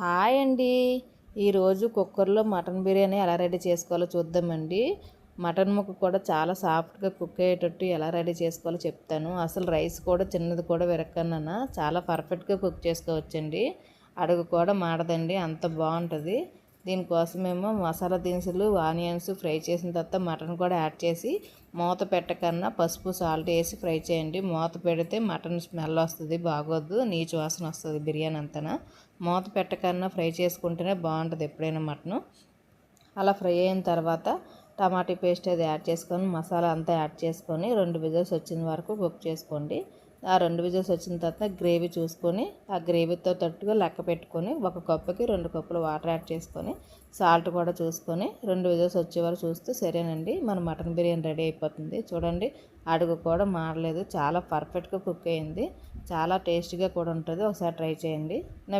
Hi అండి. ఈరోజు కుక్కర్లో మటన్ బిర్యానీ ఎలా రెడీ చేసుకోవాలో చూద్దామండి. మటన్ ముక్క కూడా చాలా సాఫ్ట్గా కుక్ అయ్యేటట్టు ఎలా రెడీ చేసుకోవాలో చెప్తాను. అసలు రైస్ కూడా చిన్నది కూడా విరక్కన్నా చాలా పర్ఫెక్ట్గా కుక్ చేసుకోవచ్చండి. అడుగు కూడా మాడదండి, అంత బాగుంటుంది. దీనికోసమేమో మసాలా దినుసులు ఆనియన్స్ ఫ్రై చేసిన తర్వాత మటన్ కూడా యాడ్ చేసి మూత పెట్టకన్నా పసుపు సాల్ట్ వేసి ఫ్రై చేయండి. మూత పెడితే మటన్ స్మెల్ వస్తుంది, బాగోద్దు, నీచు వాసన వస్తుంది బిర్యానీ అంతా. మూత పెట్టకన్నా ఫ్రై చేసుకుంటేనే బాగుంటుంది ఎప్పుడైనా మటను. అలా ఫ్రై అయిన తర్వాత టమాటా పేస్ట్ అది యాడ్ చేసుకొని మసాలా అంతా యాడ్ చేసుకొని 2 విజిల్స్ వచ్చిన వరకు కుక్ చేసుకోండి. ఆ 2 విజిల్స్ వచ్చిన తర్వాత గ్రేవీ చూసుకొని ఆ గ్రేవీతో తట్టుగా లెక్క పెట్టుకొని 1 కప్పుకి 2 కప్పులు వాటర్ యాడ్ చేసుకొని సాల్ట్ కూడా చూసుకొని 2 విజిల్స్ వచ్చే వరకు చూస్తే సరేనండి, మన మటన్ బిర్యానీ రెడీ అయిపోతుంది. చూడండి, అడుగు కూడా మారలేదు, చాలా పర్ఫెక్ట్గా కుక్ అయింది, చాలా టేస్టీగా కూడా ఉంటుంది. ఒకసారి ట్రై చేయండి. నా